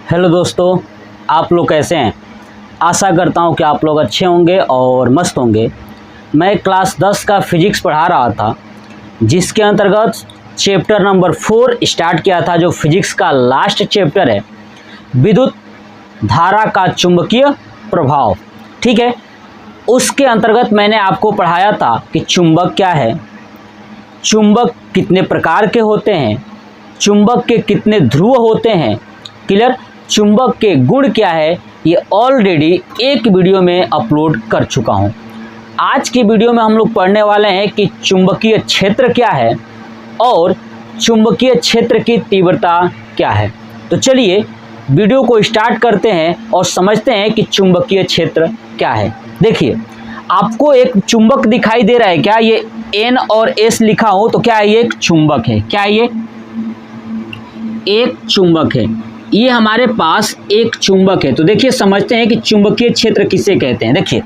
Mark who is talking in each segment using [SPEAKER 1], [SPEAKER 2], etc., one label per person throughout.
[SPEAKER 1] Hello दोस्तों, आप लोग कैसे हैं। आशा करता हूं कि आप लोग अच्छे होंगे और मस्त होंगे। मैं क्लास 10 का फिजिक्स पढ़ा रहा था, जिसके अंतर्गत चैप्टर नंबर 4 स्टार्ट किया था, जो फिजिक्स का लास्ट चैप्टर है, विद्युत धारा का चुंबकीय प्रभाव। ठीक है, उसके अंतर्गत मैंने आपको पढ़ाया था कि चुंबक क्या है, चुंबक कितने प्रकार के होते हैं, चुंबक के कितने ध्रुव होते हैं, क्लियर, चुंबक के गुण क्या है, ये ऑलरेडी एक वीडियो में अपलोड कर चुका हूँ। आज की वीडियो में हम लोग पढ़ने वाले हैं कि चुंबकीय क्षेत्र क्या है और चुंबकीय क्षेत्र की तीव्रता क्या है। तो चलिए वीडियो को स्टार्ट करते हैं और समझते हैं कि चुंबकीय क्षेत्र क्या है। देखिए, आपको एक चुंबक दिखाई दे रहा है क्या, ये N और S लिखा हो तो क्या है, ये एक चुंबक है। क्या ये एक चुंबक है, ये हमारे पास एक चुंबक है। तो देखिए समझते हैं कि चुंबकीय क्षेत्र किसे कहते हैं। देखिए,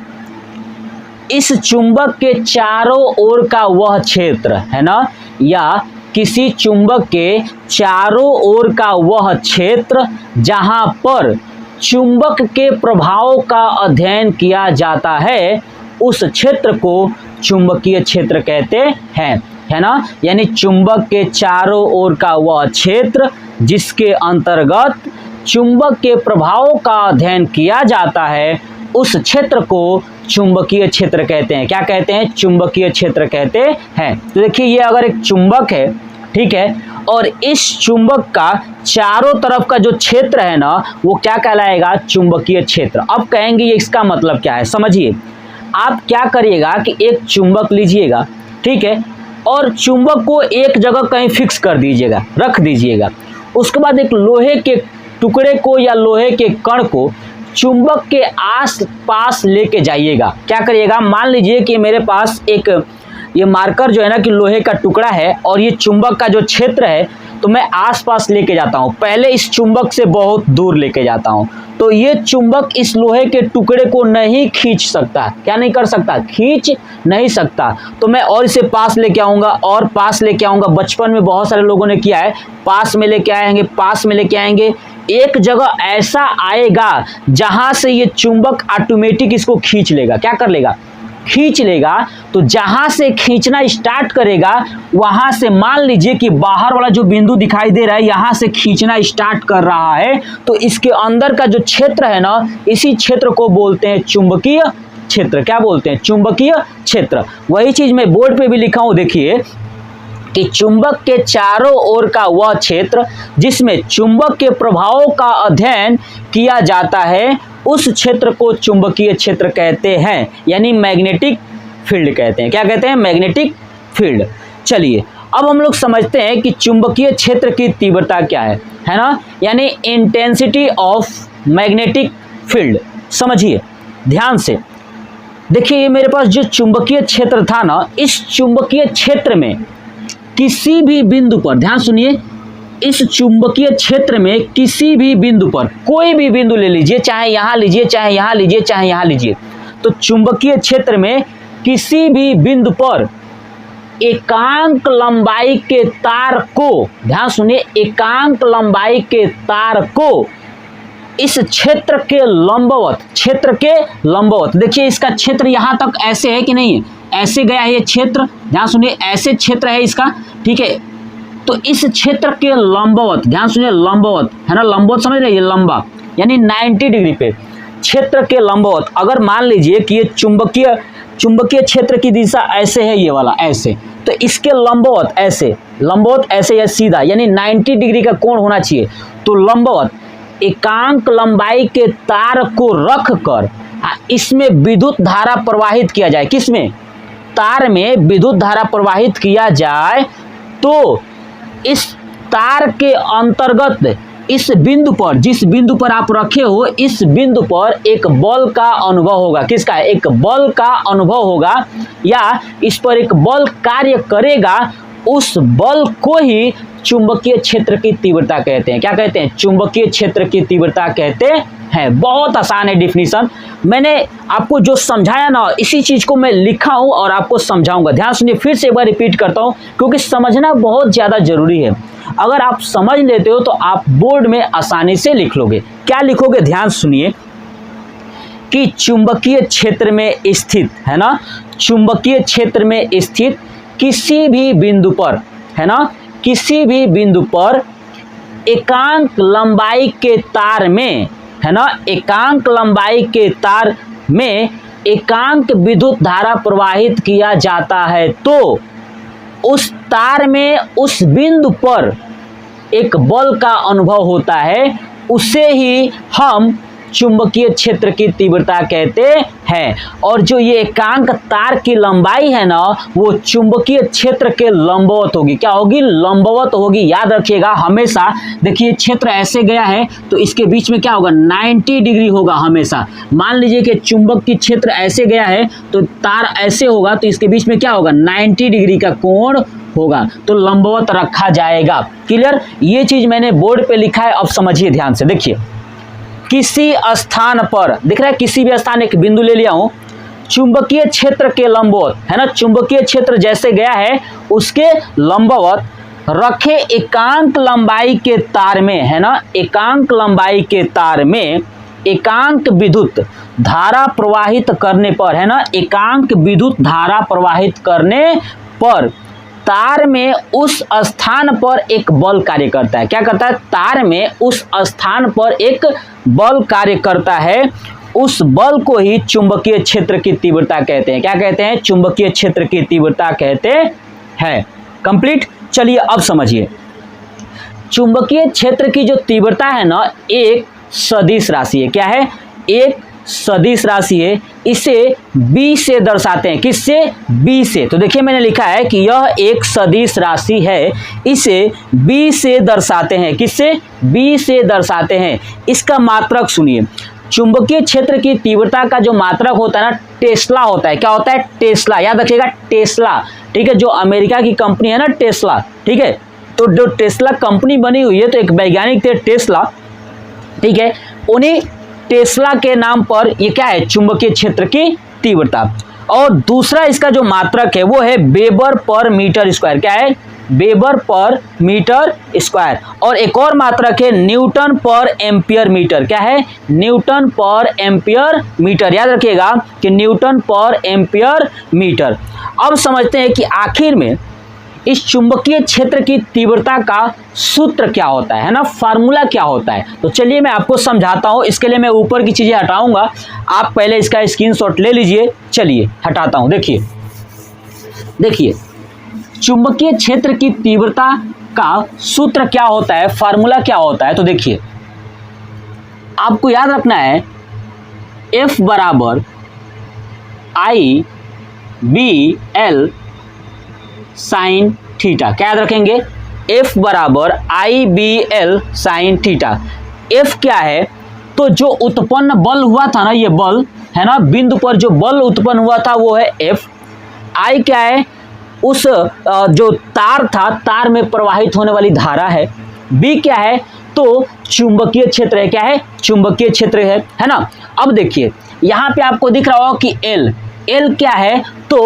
[SPEAKER 1] इस चुंबक के चारों ओर का वह क्षेत्र है ना, या किसी चुंबक के चारों ओर का वह क्षेत्र जहां पर चुंबक के प्रभाव का अध्ययन किया जाता है, उस क्षेत्र को चुंबकीय क्षेत्र कहते हैं, है ना। यानी चुंबक के चारों ओर का वह क्षेत्र जिसके अंतर्गत चुंबक के प्रभाव का अध्ययन किया जाता है, उस क्षेत्र को चुंबकीय क्षेत्र कहते हैं। क्या कहते हैं, चुंबकीय क्षेत्र कहते हैं। तो देखिए, ये अगर एक चुंबक है, ठीक है, और इस चुंबक का चारों तरफ का जो क्षेत्र है ना, वो क्या कहलाएगा, चुंबकीय क्षेत्र। अब कहेंगे ये इसका मतलब क्या है, समझिए। आप क्या करिएगा कि एक चुंबक लीजिएगा, ठीक है, और चुंबक को एक जगह कहीं फिक्स कर दीजिएगा, रख दीजिएगा। उसके बाद एक लोहे के टुकड़े को या लोहे के कण को चुंबक के आस पास लेके जाइएगा। क्या करिएगा, मान लीजिए कि मेरे पास एक ये मार्कर जो है ना कि लोहे का टुकड़ा है और ये चुंबक का जो क्षेत्र है, तो मैं आसपास लेके जाता हूँ। पहले इस चुंबक से बहुत दूर लेके जाता हूँ, तो ये चुंबक इस लोहे के टुकड़े को नहीं खींच सकता। क्या नहीं कर सकता, खींच नहीं सकता। तो मैं और इसे पास लेके आऊँगा और पास लेके आऊँगा। बचपन में बहुत सारे लोगों ने किया है, पास में लेके आएंगे, पास में लेके आएंगे। एक जगह ऐसा आएगा जहां से ये चुंबक ऑटोमेटिक इसको खींच लेगा। क्या कर लेगा, खींच लेगा। तो जहां से खींचना स्टार्ट करेगा, वहां से मान लीजिए कि बाहर वाला जो बिंदु दिखाई दे रहा है, यहां से खींचना स्टार्ट कर रहा है, तो इसके अंदर का जो क्षेत्र है ना, इसी क्षेत्र को बोलते हैं चुंबकीय क्षेत्र। क्या बोलते हैं, चुंबकीय क्षेत्र। वही चीज मैं बोर्ड पे भी लिखा हूं, देखिए कि चुंबक के चारों ओर का वह क्षेत्र जिसमें चुंबक के प्रभावों का अध्ययन किया जाता है, उस क्षेत्र को चुंबकीय क्षेत्र कहते हैं, यानी मैग्नेटिक फील्ड कहते हैं। क्या कहते हैं, मैग्नेटिक फील्ड। चलिए अब हम लोग समझते हैं कि चुंबकीय क्षेत्र की तीव्रता क्या है ना, यानी इंटेंसिटी ऑफ मैग्नेटिक फील्ड। समझिए ध्यान से, देखिए ये मेरे पास जो चुंबकीय क्षेत्र था ना, इस चुंबकीय क्षेत्र में किसी भी बिंदु पर, ध्यान सुनिए, इस चुंबकीय क्षेत्र में किसी भी बिंदु पर, कोई भी बिंदु ले लीजिए, चाहे यहां लीजिए, चाहे यहां लीजिए, चाहे यहां लीजिए, तो चुंबकीय क्षेत्र में किसी भी बिंदु पर एकांक लंबाई के तार को, ध्यान सुनिए, एकांक लंबाई के तार को इस क्षेत्र के लंबवत, क्षेत्र के लंबवत, देखिए इसका क्षेत्र यहां तक ऐसे है कि नहीं है, ऐसे गया है ये क्षेत्र, ध्यान सुनिए, ऐसे क्षेत्र है इसका, ठीक है। तो इस क्षेत्र के लंबवत, ध्यान सुनिए, लंबवत है ना, लंबवत समझ रहे, ये लंबा यानी 90 डिग्री पे क्षेत्र के लंबवत। अगर मान लीजिए कि ये चुंबकीय क्षेत्र की दिशा ऐसे है, ये वाला ऐसे, तो इसके लंबवत ऐसे, लंबवत ऐसे या सीधा, यानी 90 डिग्री का कोण होना चाहिए। तो लंबवत एकांक लंबाई के तार को रख कर इसमें विद्युत धारा प्रवाहित किया जाए। किसमें, तार में विद्युत धारा प्रवाहित किया जाए, तो इस तार के अंतर्गत इस बिंदु पर, जिस बिंदु पर आप रखे हो, इस बिंदु पर एक बल का अनुभव होगा। किसका, एक बल का अनुभव होगा, या इस पर एक बल कार्य करेगा। उस बल को ही चुंबकीय क्षेत्र की तीव्रता कहते हैं। क्या कहते हैं, चुंबकीय क्षेत्र की तीव्रता कहते है। बहुत आसान है डिफिनीशन। मैंने आपको जो समझाया ना, इसी चीज़ को मैं लिखा हूँ और आपको समझाऊंगा। ध्यान सुनिए, फिर से एक बार रिपीट करता हूँ, क्योंकि समझना बहुत ज़्यादा जरूरी है। अगर आप समझ लेते हो तो आप बोर्ड में आसानी से लिख लोगे। क्या लिखोगे, ध्यान सुनिए कि चुंबकीय क्षेत्र में स्थित, है ना, चुंबकीय क्षेत्र में स्थित किसी भी बिंदु पर, है ना, किसी भी बिंदु पर एकांक लंबाई के तार में, है ना, एकांक लंबाई के तार में एकांक विद्युत धारा प्रवाहित किया जाता है, तो उस तार में उस बिंदु पर एक बल का अनुभव होता है, उसे ही हम चुंबकीय क्षेत्र की तीव्रता कहते हैं। और जो ये एकांक तार की लंबाई है ना, वो चुंबकीय क्षेत्र के लंबवत होगी। क्या होगी, लंबवत होगी। याद रखिएगा हमेशा। देखिए क्षेत्र ऐसे गया है तो इसके बीच में क्या होगा, 90 डिग्री होगा हमेशा। मान लीजिए कि चुंबक की क्षेत्र ऐसे गया है तो तार ऐसे होगा, तो इसके बीच में क्या होगा, 90 डिग्री का कोण होगा, तो लंबवत रखा जाएगा। क्लियर, ये चीज मैंने बोर्ड पे लिखा है। अब समझिए ध्यान से, देखिए किसी स्थान पर, दिख रहा है, किसी भी स्थान, एक बिंदु ले लिया हूं, चुंबकीय क्षेत्र के लंबवत, है ना, चुंबकीय क्षेत्र जैसे गया है उसके लंबवत रखे एकांक लंबाई के तार में, है ना, एकांक लंबाई के तार में एकांक विद्युत धारा प्रवाहित करने पर, है ना, एकांक विद्युत धारा प्रवाहित करने पर तार में उस स्थान पर एक बल कार्य करता है। क्या करता है, तार में उस स्थान पर एक बल कार्य करता है। उस बल को ही चुंबकीय क्षेत्र की तीव्रता कहते हैं। क्या कहते हैं, चुंबकीय क्षेत्र की तीव्रता कहते हैं। कंप्लीट। चलिए अब समझिए, चुंबकीय क्षेत्र की जो तीव्रता है ना, एक सदिश राशि है। क्या है, एक सदिश राशि है। इसे b से दर्शाते हैं। किससे, b से। तो देखिए मैंने लिखा है कि यह एक सदिश राशि है, इसे b से दर्शाते हैं। किससे, b से दर्शाते हैं। इसका मात्रक सुनिए, चुंबकीय क्षेत्र की तीव्रता का जो मात्रक होता है ना, टेस्ला होता है। क्या होता है, टेस्ला। याद रखिएगा, टेस्ला। ठीक है, जो अमेरिका की कंपनी है ना टेस्ला, ठीक है, तो जो टेस्ला कंपनी बनी हुई है, तो एक वैज्ञानिक थे टेस्ला, ठीक है, उन्हीं टेस्ला के नाम पर ये क्या है, चुंबकीय क्षेत्र की तीव्रता। और दूसरा इसका जो मात्रक है वो है वेबर पर मीटर स्क्वायर। क्या है, वेबर पर मीटर स्क्वायर। और एक और मात्रक है न्यूटन पर एम्पियर मीटर। क्या है, न्यूटन पर एम्पियर मीटर। याद रखिएगा कि न्यूटन पर एम्पियर मीटर। अब समझते हैं कि आखिर में इस चुंबकीय क्षेत्र की तीव्रता का सूत्र क्या होता है ना, फार्मूला क्या होता है। तो चलिए मैं आपको समझाता हूं। इसके लिए मैं ऊपर की चीजें हटाऊंगा, आप पहले इसका स्क्रीनशॉट ले लीजिए। चलिए हटाता हूं। देखिए देखिए चुंबकीय क्षेत्र की तीव्रता का सूत्र क्या होता है, फार्मूला क्या होता है। तो देखिए आपको याद रखना है, F बराबर I B L sine theta. क्या याद रखेंगे, F बराबर IBL साइन थीटा। F क्या है, तो जो उत्पन्न बल हुआ था ना, ये बल है ना, बिंदु पर जो बल उत्पन्न हुआ था वो है F। I क्या है, उस जो तार था, तार में प्रवाहित होने वाली धारा है। B क्या है, तो चुंबकीय क्षेत्र है। क्या है, चुंबकीय क्षेत्र है ना। अब देखिए यहाँ पे आपको दिख रहा होगा कि L क्या है, तो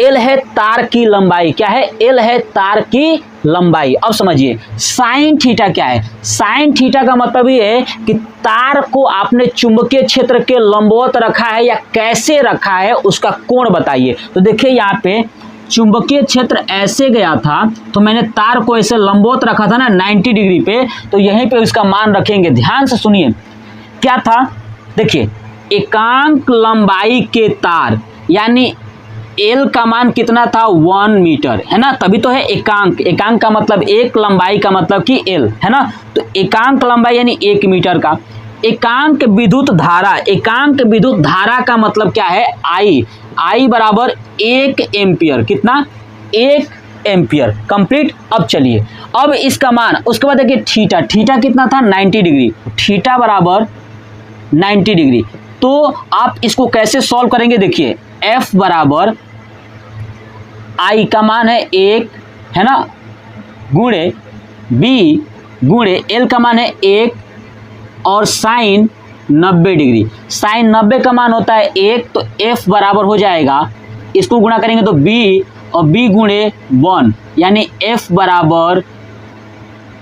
[SPEAKER 1] L है तार की लंबाई। क्या है, L है तार की लंबाई। अब समझिए साइन थीटा क्या है। साइन थीटा का मतलब ये है कि तार को आपने चुंबकीय क्षेत्र के लंबवत रखा है या कैसे रखा है, उसका कोण बताइए। तो देखिए यहाँ पे चुंबकीय क्षेत्र ऐसे गया था, तो मैंने तार को ऐसे लंबवत रखा था ना 90 डिग्री पे, तो यहीं पे उसका मान रखेंगे। ध्यान से सुनिए क्या था, देखिए एकांक लंबाई के तार, यानी L का मान कितना था, 1 मीटर, है ना, तभी तो है एकांक। एकांक का मतलब एक, लंबाई का मतलब कि L, है ना, तो एकांक लंबाई यानी 1 मीटर का। एकांक विद्युत धारा, एकांक विद्युत धारा का मतलब क्या है, I बराबर 1 एम्पियर। कितना, 1 एम्पियर। कंप्लीट। अब चलिए अब इसका मान, उसके बाद देखिए थीटा, थीटा कितना था, 90 डिग्री। थीटा बराबर 90 डिग्री। तो आप इसको कैसे सॉल्व करेंगे, देखिए F बराबर I का मान है 1, है ना, गुणे B गुणे L का मान है 1 और साइन 90 डिग्री। साइन 90 का मान होता है 1, तो F बराबर हो जाएगा, इसको गुणा करेंगे तो B और B गुणे 1, यानी F बराबर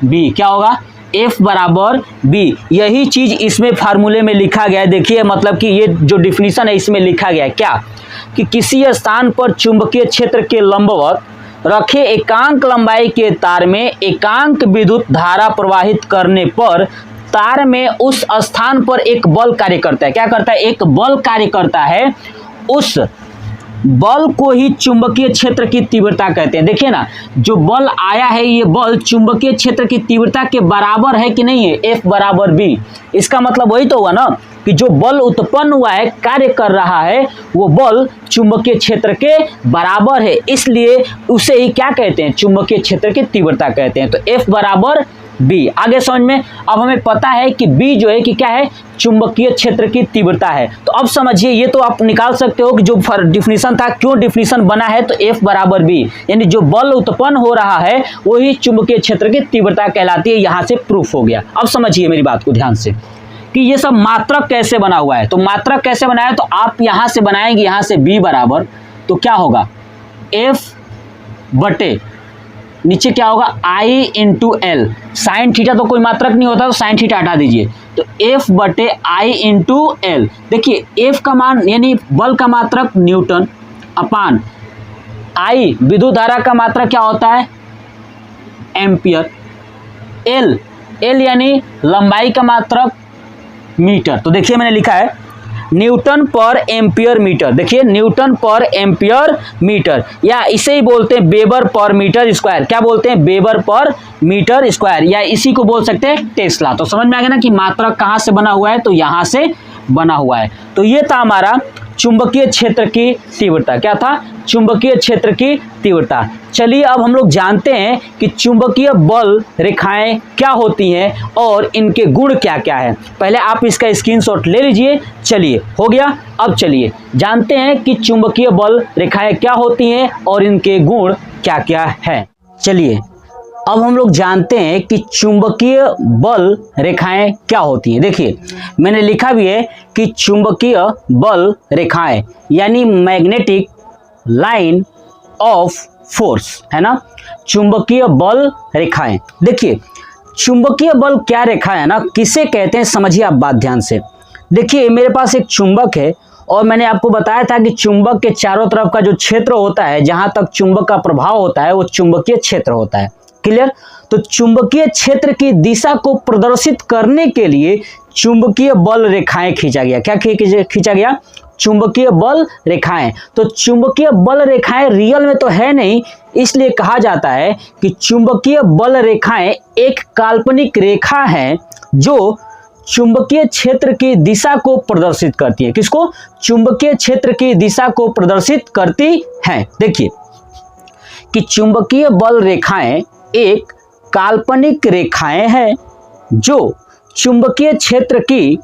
[SPEAKER 1] B। क्या होगा? F बराबर B। यही चीज इसमें फार्मूले में लिखा गया है। देखिए मतलब कि ये जो डिफिनीशन है इसमें लिखा गया है क्या, कि किसी स्थान पर चुंबकीय क्षेत्र के लंबवत रखे एकांक लंबाई के तार में एकांक विद्युत धारा प्रवाहित करने पर तार में उस स्थान पर एक बल कार्य करता है। क्या करता है? एक बल कार्य करता है। उस बल को ही चुंबकीय क्षेत्र की तीव्रता कहते हैं। देखिए ना, जो बल आया है ये बल चुंबकीय क्षेत्र की तीव्रता के बराबर है कि नहीं है? F बराबर B। इसका मतलब वही तो हुआ ना कि जो बल उत्पन्न हुआ है, कार्य कर रहा है, वो बल चुंबकीय क्षेत्र के बराबर है, इसलिए उसे ही क्या कहते हैं? चुंबकीय क्षेत्र की तीव्रता कहते हैं। तो F बराबर B। आगे समझ में। अब हमें पता है कि B जो है कि क्या है? चुंबकीय क्षेत्र की तीव्रता है। तो अब समझिए, ये तो आप निकाल सकते हो कि जो डिफिनीशन था, क्यों डिफिनीशन बना है, तो F बराबर B, यानी जो बल उत्पन्न हो रहा है वही चुंबकीय क्षेत्र की तीव्रता कहलाती है। यहां से प्रूफ हो गया। अब समझिए मेरी बात को ध्यान से कि ये सब मात्रक कैसे बना हुआ है। तो मात्रक कैसे बनाया है, तो आप यहां से बनाएंगे, यहां से B बराबर, तो क्या होगा? F बटे नीचे क्या होगा? I into L. Sine theta तो कोई मात्रक नहीं होता, तो साइन थीटा हटा दीजिए, तो F बटे I इंटू एल। देखिए F का मान यानी बल का मात्रक न्यूटन अपान I विद्युत धारा का मात्रक क्या होता है? एम्पियर। एल यानी लंबाई का मात्रक मीटर। तो देखिए मैंने लिखा है न्यूटन पर एम्पियर मीटर। देखिए न्यूटन पर एम्पियर मीटर, या इसे ही बोलते हैं वेबर पर मीटर स्क्वायर। क्या बोलते हैं? वेबर पर मीटर स्क्वायर, या इसी को बोल सकते हैं टेस्ला। तो समझ में आ गया ना कि मात्रक कहाँ से बना हुआ है, तो यहाँ से बना हुआ है। तो ये था हमारा चुंबकीय क्षेत्र की तीव्रता। क्या था? चुंबकीय क्षेत्र की तीव्रता। चलिए अब हम लोग जानते हैं कि चुंबकीय बल रेखाएं क्या होती हैं और इनके गुण क्या क्या है। पहले आप इसका स्क्रीनशॉट ले लीजिए। चलिए हो गया। अब चलिए जानते हैं कि चुंबकीय बल रेखाएं क्या होती हैं और इनके गुण क्या क्या है। चलिए अब हम लोग जानते हैं कि चुंबकीय बल रेखाएं क्या होती हैं। देखिए मैंने लिखा भी है कि चुंबकीय बल रेखाएं यानी मैग्नेटिक लाइन ऑफ फोर्स, है ना, चुंबकीय बल रेखाएं। देखिए चुंबकीय बल क्या रेखा है ना, किसे कहते हैं, समझिए आप बात ध्यान से। देखिए मेरे पास एक चुंबक है और मैंने आपको बताया था कि चुंबक के चारों तरफ का जो क्षेत्र होता है, जहां तक चुंबक का प्रभाव होता है, वो चुंबकीय क्षेत्र होता है। क्लियर? तो चुंबकीय क्षेत्र की दिशा को प्रदर्शित करने के लिए चुंबकीय बल रेखाएं खींचा गया। क्या खींचा गया? चुंबकीय बल रेखाएं। तो चुंबकीय बल रेखाएं रियल में तो है नहीं, इसलिए कहा जाता है कि चुंबकीय बल रेखाएं एक काल्पनिक रेखा है जो चुंबकीय क्षेत्र की दिशा को प्रदर्शित करती है। किसको? चुंबकीय क्षेत्र की दिशा को प्रदर्शित करती है। देखिए कि चुंबकीय बल रेखाएं एक काल्पनिक रेखाएं हैं जो चुंबकीय क्षेत्र की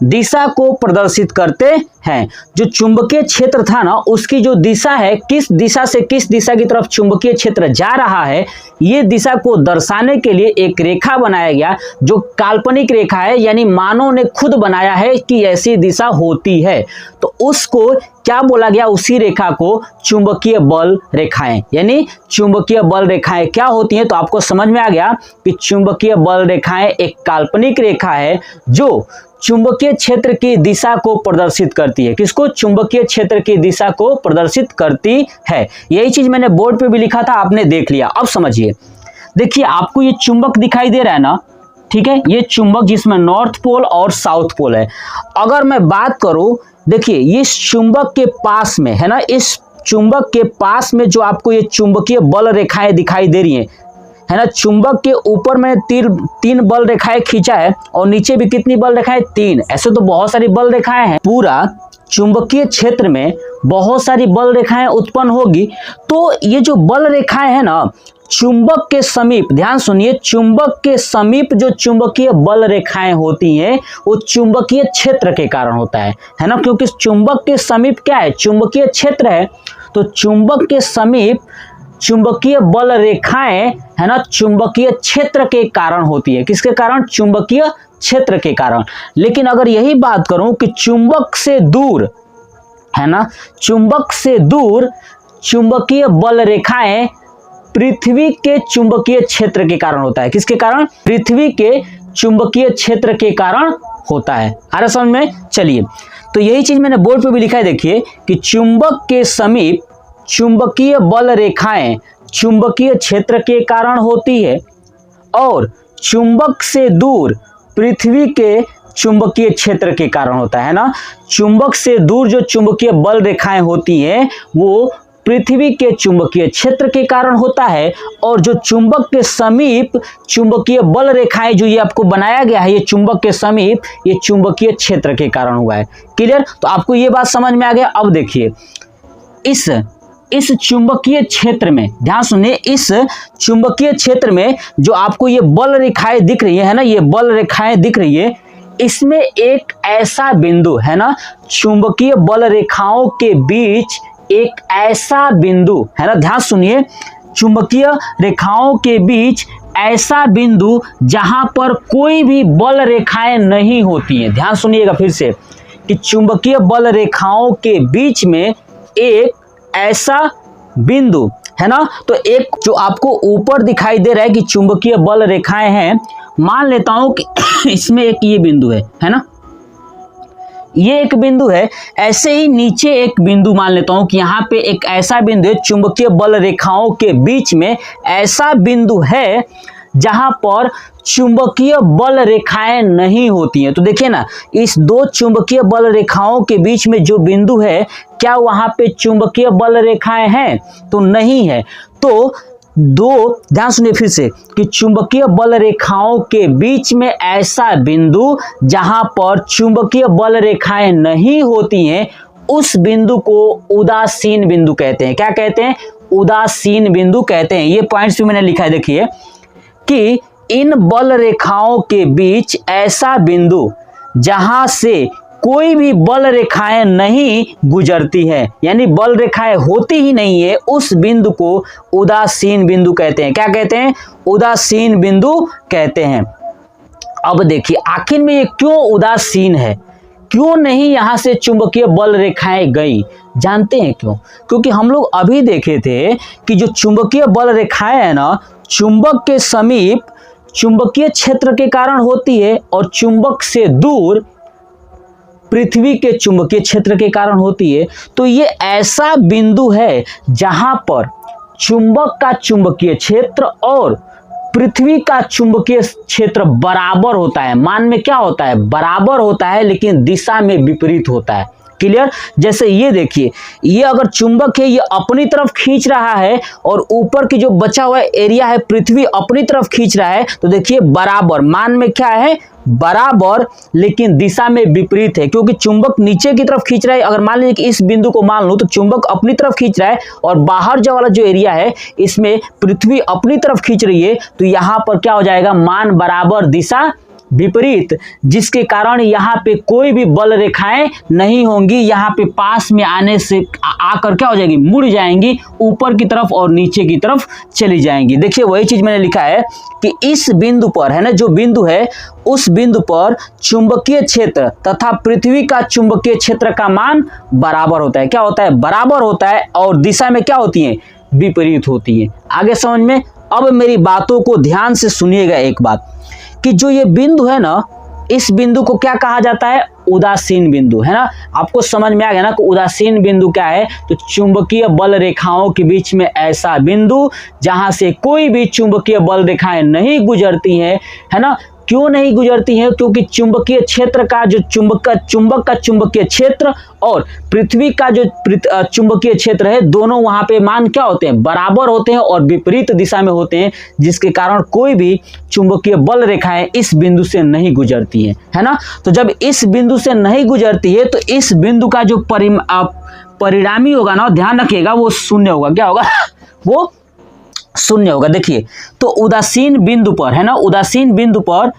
[SPEAKER 1] दिशा को प्रदर्शित करते हैं। जो चुंबकीय क्षेत्र था ना, उसकी जो दिशा है, किस दिशा से किस दिशा की तरफ चुंबकीय क्षेत्र जा रहा है, ये दिशा को दर्शाने के लिए एक रेखा बनाया गया जो काल्पनिक रेखा है, यानी मानव ने खुद बनाया है कि ऐसी दिशा होती है। तो उसको क्या बोला गया? उसी रेखा को चुंबकीय बल रेखाएं। यानी चुंबकीय बल रेखाएं क्या होती हैं, तो आपको समझ में आ गया कि चुंबकीय बल रेखाएं एक काल्पनिक रेखा है जो चुंबकीय क्षेत्र की दिशा को प्रदर्शित करती है। किसको? चुंबकीय क्षेत्र की दिशा को प्रदर्शित करती है। यही चीज मैंने बोर्ड पे भी लिखा था, आपने देख लिया। अब समझिए, देखिए आपको ये चुंबक दिखाई दे रहा है ना, ठीक है, ये चुंबक जिसमें नॉर्थ पोल और साउथ पोल है। अगर मैं बात करूं, देखिए इस चुंबक के पास में, है ना, इस चुंबक के पास में जो आपको ये चुंबकीय बल रेखाएं दिखाई दे रही हैं, है ना, चुंबक के ऊपर में तीन बल रेखाएं खींचा है और नीचे भी कितनी बल रेखाएं? 3। ऐसे तो बहुत सारी बल रेखाएं हैं। पूरा चुंबकीय क्षेत्र में बहुत सारी बल रेखाएं उत्पन्न होगी। तो ये जो बल रेखाएं हैं ना, चुंबक के समीप, ध्यान सुनिए, चुंबक के समीप जो चुंबकीय बल रेखाएं होती हैं वो चुंबकीय क्षेत्र के कारण होता है ना, क्योंकि चुंबक के समीप क्या है? चुंबकीय क्षेत्र है। तो चुंबक के समीप चुंबकीय बल रेखाएं, है ना, चुंबकीय क्षेत्र के कारण होती है। किसके कारण? चुंबकीय क्षेत्र के कारण। लेकिन अगर यही बात करूं कि चुंबक से दूर, है ना, चुंबक से दूर चुंबकीय बल रेखाएं पृथ्वी के चुंबकीय क्षेत्र के कारण होता है। किसके कारण? पृथ्वी के चुंबकीय क्षेत्र के कारण होता है। आ रहा समझ में? चलिए, तो यही चीज मैंने बोर्ड पे भी लिखा है, देखिए कि चुंबक के समीप चुंबकीय बल रेखाएं चुंबकीय क्षेत्र के कारण होती है और चुंबक से दूर पृथ्वी के चुंबकीय क्षेत्र के कारण होता है ना। चुंबक से दूर जो चुंबकीय बल रेखाएं होती हैं वो पृथ्वी के चुंबकीय क्षेत्र के कारण होता है, और जो चुंबक के समीप चुंबकीय बल रेखाएं जो ये आपको बनाया गया है, ये चुंबक के समीप, ये चुंबकीय क्षेत्र के कारण हुआ है। क्लियर? तो आपको ये बात समझ में आ गया। अब देखिए, इस चुंबकीय क्षेत्र में, ध्यान सुनिए, इस चुंबकीय क्षेत्र में जो आपको ये बल रेखाएं दिख रही है ना, ये बल रेखाएं दिख रही है, इसमें एक ऐसा बिंदु है ना, चुंबकीय बल रेखाओं के बीच एक ऐसा बिंदु है ना, ध्यान सुनिए, चुंबकीय रेखाओं के बीच ऐसा बिंदु जहां पर कोई भी बल रेखाएं नहीं होती हैं। ध्यान सुनिएगा फिर से कि चुंबकीय बल रेखाओं के बीच में एक ऐसा बिंदु है ना। तो एक जो आपको ऊपर दिखाई दे रहा है कि चुंबकीय बल रेखाएं हैं, मान लेता हूं कि इसमें एक ये बिंदु है ना, ये एक बिंदु है। ऐसे ही नीचे एक बिंदु मान लेता हूं कि यहाँ पे एक ऐसा बिंदु है, चुंबकीय बल रेखाओं के बीच में ऐसा बिंदु है जहां पर चुंबकीय बल रेखाएं नहीं होती हैं। तो देखिए ना, इस दो चुंबकीय बल रेखाओं के बीच में जो बिंदु है, क्या वहां पे चुंबकीय बल रेखाएं हैं? तो नहीं है। तो ध्यान सुनिए फिर से कि चुंबकीय बल रेखाओं के बीच में ऐसा बिंदु जहां पर चुंबकीय बल रेखाएं नहीं होती हैं, उस बिंदु को उदासीन बिंदु कहते हैं। क्या कहते हैं? उदासीन बिंदु कहते हैं। ये पॉइंट्स भी मैंने लिखा है, देखिए कि इन बल रेखाओं के बीच ऐसा बिंदु जहां से कोई भी बल रेखाएं नहीं गुजरती है, यानी बल रेखाएं होती ही नहीं है, उस बिंदु को उदासीन बिंदु कहते हैं। क्या कहते हैं? उदासीन बिंदु कहते हैं। अब देखिए, आखिर में ये क्यों उदासीन है, क्यों नहीं यहां से चुंबकीय बल रेखाएं गई? जानते हैं क्यों? क्योंकि हम लोग अभी देखे थे कि जो चुंबकीय बल रेखाएं है ना, चुंबक के समीप चुंबकीय क्षेत्र के कारण होती है और चुंबक से दूर पृथ्वी के चुंबकीय क्षेत्र के कारण होती है। तो ये ऐसा बिंदु है जहां पर चुंबक का चुंबकीय क्षेत्र और पृथ्वी का चुंबकीय क्षेत्र बराबर होता है। मान में क्या होता है? बराबर होता है, लेकिन दिशा में विपरीत होता है। क्लियर? जैसे ये देखिए, ये अगर चुंबक है, ये अपनी तरफ खींच रहा है और ऊपर की जो बचा हुआ एरिया है पृथ्वी अपनी तरफ खींच रहा है, तो देखिए बराबर, मान में क्या है? बराबर, लेकिन दिशा में विपरीत है, क्योंकि चुंबक नीचे की तरफ खींच रहा है। अगर मान लीजिए कि इस बिंदु को मान लो, तो चुंबक अपनी तरफ खींच रहा है और बाहर जो वाला जो एरिया है इसमें पृथ्वी अपनी तरफ खींच रही है, तो यहां पर क्या हो जाएगा? मान बराबर, दिशा विपरीत, जिसके कारण यहाँ पे कोई भी बल रेखाएं नहीं होंगी। यहाँ पे पास में आने से आकर क्या हो जाएगी? मुड़ जाएंगी ऊपर की तरफ और नीचे की तरफ चली जाएंगी। देखिए, वही चीज मैंने लिखा है कि इस बिंदु पर, है ना, जो बिंदु है उस बिंदु पर चुंबकीय क्षेत्र तथा पृथ्वी का चुंबकीय क्षेत्र का मान बराबर होता है। क्या होता है? बराबर होता है, और दिशा में क्या होती है? विपरीत होती है। आगे समझ में? अब मेरी बातों को ध्यान से सुनिएगा एक बात, कि जो ये बिंदु है ना, इस बिंदु को क्या कहा जाता है? उदासीन बिंदु, है ना। आपको समझ में आ गया ना कि उदासीन बिंदु क्या है? तो चुंबकीय बल रेखाओं के बीच में ऐसा बिंदु जहां से कोई भी चुंबकीय बल रेखाएं नहीं गुजरती हैं, है ना। क्यों नहीं गुजरती हैं? क्योंकि चुंबकीय क्षेत्र का जो चुंबक का चुंबकीय क्षेत्र और पृथ्वी का जो चुंबकीय क्षेत्र है, दोनों वहां पे मान क्या होते हैं? बराबर होते हैं और विपरीत दिशा में होते हैं, जिसके कारण कोई भी चुंबकीय बल रेखाएं इस बिंदु से नहीं गुजरती हैं, है ना। तो जब इस बिंदु से नहीं गुजरती है, तो इस बिंदु का जो परिणामी होगा ना, ध्यान रखिएगा, वो शून्य होगा। क्या होगा? वो शून्य होगा। देखिए, तो उदासीन बिंदु पर, है ना, उदासीन बिंदु पर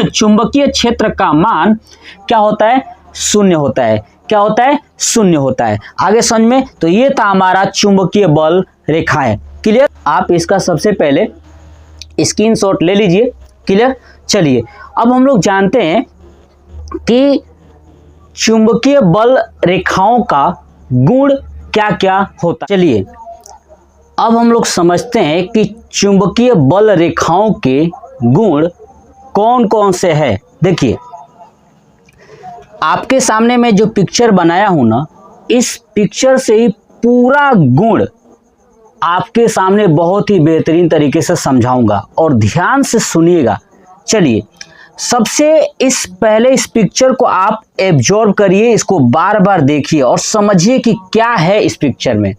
[SPEAKER 1] चुंबकीय क्षेत्र का मान क्या होता है? शून्य होता है। क्या होता है? शून्य होता है। आगे समझ में? तो ये था हमारा चुंबकीय बल रेखाएं। क्लियर? आप इसका सबसे पहले स्क्रीनशॉट ले लीजिए। क्लियर? चलिए अब हम लोग जानते हैं कि चुंबकीय बल रेखाओं का गुण क्या क्या होता है। चलिए अब हम लोग समझते हैं कि चुंबकीय बल रेखाओं के गुण कौन कौन से हैं। देखिए आपके सामने मैं जो पिक्चर बनाया हूं ना, इस पिक्चर से ही पूरा गुण आपके सामने बहुत ही बेहतरीन तरीके से समझाऊंगा और ध्यान से सुनिएगा। चलिए सबसे पहले इस पिक्चर को आप एब्जॉर्ब करिए, इसको बार बार देखिए और समझिए कि क्या है इस पिक्चर में।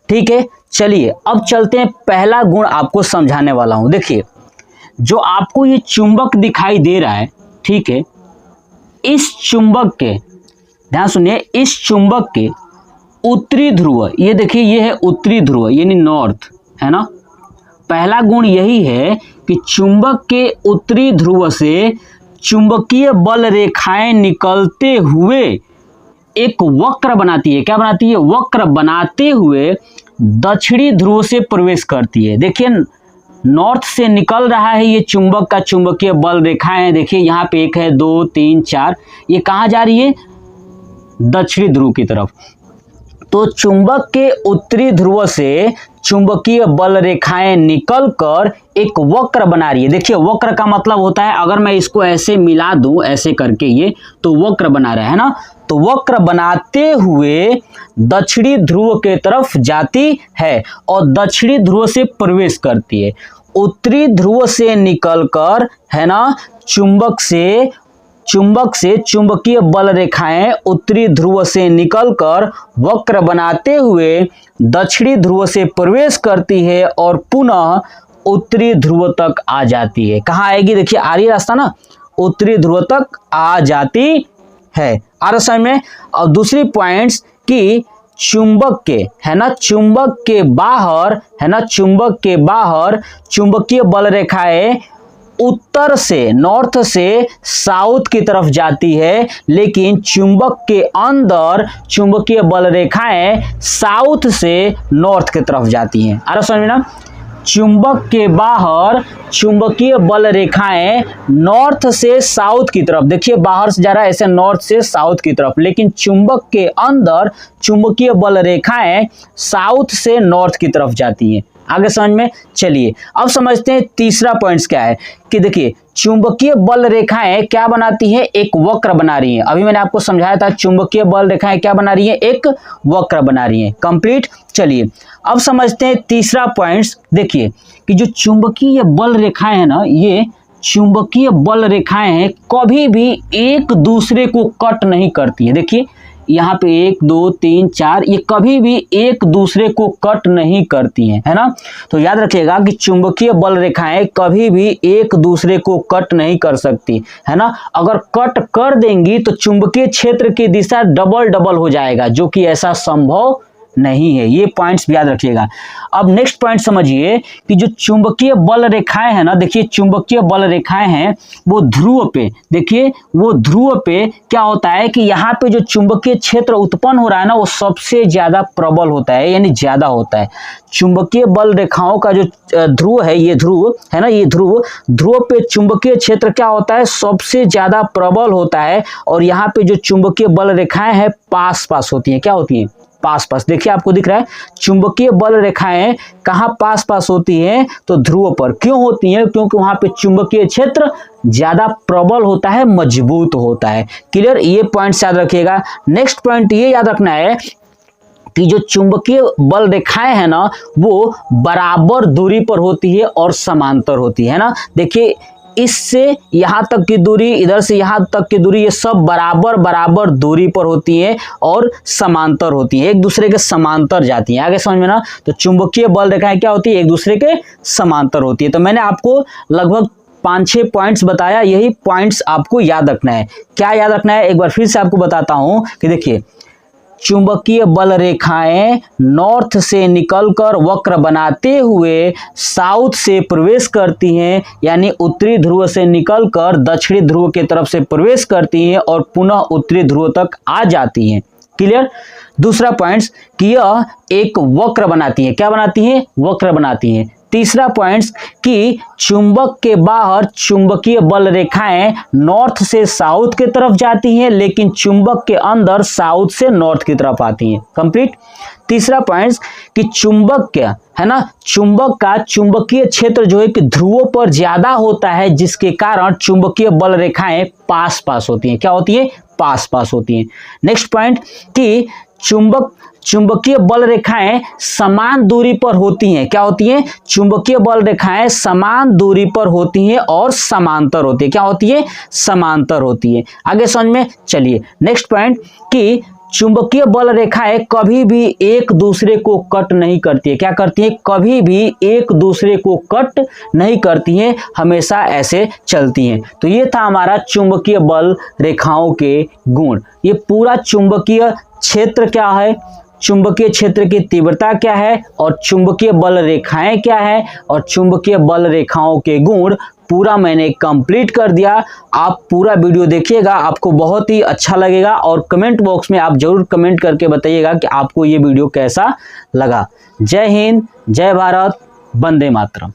[SPEAKER 1] ठीक है, चलिए अब चलते हैं, पहला गुण आपको समझाने वाला हूं। देखिए जो आपको ये चुंबक दिखाई दे रहा है, ठीक है, इस चुंबक के, ध्यान सुनिए, इस चुंबक के उत्तरी ध्रुव, ये देखिए ये है उत्तरी ध्रुव यानी नॉर्थ, है ना। पहला गुण यही है कि चुंबक के उत्तरी ध्रुव से चुंबकीय बल रेखाएं निकलते हुए एक वक्र बनाती है। क्या बनाती है? वक्र बनाते हुए दक्षिणी ध्रुव से प्रवेश करती है। देखिए नॉर्थ से निकल रहा है ये चुंबक का चुंबकीय बल रेखाएं, देखिए यहाँ पे 1 है 2 3 4, ये कहाँ जा रही है? दक्षिणी ध्रुव की तरफ। तो चुंबक के उत्तरी ध्रुव से चुंबकीय बल रेखाएं निकलकर एक वक्र बना रही है। देखिए वक्र का मतलब होता है, अगर मैं इसको ऐसे मिला दूं ऐसे करके, ये तो वक्र बना रहा है ना। तो वक्र बनाते हुए दक्षिणी ध्रुव के तरफ जाती है और दक्षिणी ध्रुव से प्रवेश करती है। उत्तरी ध्रुव से निकलकर, है ना, चुंबक से चुंबकीय बल रेखाएं उत्तरी ध्रुव से निकलकर वक्र बनाते हुए दक्षिणी ध्रुव से प्रवेश करती है और पुनः उत्तरी ध्रुव तक आ जाती है। कहाँ आएगी? देखिए आ रही है रास्ता ना, उत्तरी ध्रुव तक आ जाती है। आ रहा समझ में। और दूसरी पॉइंट्स कि चुंबक के, है ना, चुंबक के बाहर, है ना, चुंबक के बाहर चुंबकीय बल रेखाएं उत्तर से, नॉर्थ से साउथ की तरफ जाती है, लेकिन चुंबक के अंदर चुंबकीय बल रेखाएं साउथ से नॉर्थ की तरफ जाती हैं। आ रहा समझ में ना। चुंबक के बाहर चुंबकीय बल रेखाएं नॉर्थ से साउथ की तरफ, देखिए बाहर से जा रहा है ऐसे नॉर्थ से साउथ की तरफ, लेकिन चुंबक के अंदर चुंबकीय बल रेखाएं साउथ से नॉर्थ की तरफ जाती हैं। आगे समझ में। चलिए अब समझते हैं तीसरा पॉइंट्स क्या है कि देखिए चुंबकीय बल रेखाएं क्या बनाती हैं? एक वक्र बना रही हैं। अभी मैंने आपको समझाया था चुंबकीय बल रेखाएं क्या बना रही हैं? एक वक्र बना रही हैं। कंप्लीट। चलिए अब समझते हैं तीसरा पॉइंट्स। देखिए कि जो चुंबकीय बल रेखाएं हैं ना, ये चुंबकीय बल रेखाएं हैं कभी भी एक दूसरे को कट नहीं करती है। देखिए यहाँ पे 1 2 3 4, ये कभी भी एक दूसरे को कट नहीं करती हैं, है ना। तो याद रखिएगा कि चुंबकीय बल रेखाएं कभी भी एक दूसरे को कट नहीं कर सकती, है ना। अगर कट कर देंगी तो चुंबकीय क्षेत्र की दिशा डबल हो जाएगा, जो कि ऐसा संभव नहीं है। ये पॉइंट्स याद रखिएगा। अब नेक्स्ट पॉइंट समझिए कि जो चुंबकीय बल रेखाएं हैं ना, देखिए चुंबकीय बल रेखाएं हैं वो ध्रुव पे, देखिए वो ध्रुव पे क्या होता है कि यहाँ पे जो चुंबकीय क्षेत्र उत्पन्न हो रहा है ना, वो सबसे ज्यादा प्रबल होता है, यानी ज्यादा होता है। चुंबकीय बल रेखाओं का जो ध्रुव है, ये ध्रुव है ना, ये ध्रुव पे चुंबकीय क्षेत्र क्या होता है? सबसे ज्यादा प्रबल होता है। और यहाँ पे जो चुंबकीय बल रेखाएं हैं पास होती हैं। क्या होती हैं? पास। देखिए आपको दिख रहा है चुंबकीय बल रेखाएं कहाँ पास होती हैं? तो ध्रुव पर। क्यों होती हैं? क्योंकि वहां पे चुंबकीय क्षेत्र ज्यादा प्रबल होता है, मजबूत होता है। क्लियर? ये पॉइंट्स याद रखिएगा। नेक्स्ट पॉइंट ये याद रखना है कि जो चुंबकीय बल रेखाएं हैं ना, वो बराबर दूरी पर होती है और समांतर होती है ना। देखिए इससे यहाँ तक की दूरी, इधर से यहाँ तक की दूरी, ये सब बराबर दूरी पर होती है और समांतर होती है, एक दूसरे के समांतर जाती है। आगे समझ में ना। तो चुंबकीय बल रेखाएं क्या होती है? एक दूसरे के समांतर होती है। तो मैंने आपको लगभग 5-6 पॉइंट्स बताया, यही पॉइंट्स आपको याद रखना है। क्या याद रखना है? एक बार फिर से आपको बताता हूं कि देखिए चुंबकीय बल रेखाएं नॉर्थ से निकलकर वक्र बनाते हुए साउथ से प्रवेश करती हैं, यानी उत्तरी ध्रुव से निकलकर दक्षिणी ध्रुव की तरफ से प्रवेश करती हैं और पुनः उत्तरी ध्रुव तक आ जाती हैं। क्लियर? दूसरा पॉइंट्स कि यह एक वक्र बनाती है। क्या बनाती है? वक्र बनाती है। तीसरा पॉइंट कि चुंबक के बाहर चुंबकीय बल रेखाएं नॉर्थ से साउथ की तरफ जाती हैं, लेकिन चुंबक के अंदर साउथ से नॉर्थ की तरफ आती हैं। कंप्लीट। तीसरा पॉइंट कि चुंबक क्या है ना, चुंबक का चुंबकीय क्षेत्र जो है कि ध्रुवों पर ज्यादा होता है, जिसके कारण चुंबकीय बल रेखाएं पास पास होती हैं। क्या होती है? पास पास होती हैं। नेक्स्ट पॉइंट कि चुंबकीय बल रेखाएं समान दूरी पर होती हैं। क्या होती हैं? चुंबकीय बल रेखाएं समान दूरी पर होती हैं और समांतर होती है। क्या होती है? समांतर होती है। आगे समझ में चलिए। नेक्स्ट पॉइंट कि चुंबकीय बल रेखाएं कभी भी एक दूसरे को कट नहीं करती है। क्या करती है? कभी भी एक दूसरे को कट नहीं करती हैं, हमेशा ऐसे चलती हैं। तो ये था हमारा चुंबकीय बल रेखाओं के गुण। ये पूरा चुंबकीय क्षेत्र क्या है, चुंबकीय क्षेत्र की तीव्रता क्या है, और चुंबकीय बल रेखाएं क्या है, और चुंबकीय बल रेखाओं के गुण पूरा मैंने कंप्लीट कर दिया। आप पूरा वीडियो देखिएगा, आपको बहुत ही अच्छा लगेगा, और कमेंट बॉक्स में आप जरूर कमेंट करके बताइएगा कि आपको ये वीडियो कैसा लगा। जय हिंद, जय भारत, वंदे मातरम।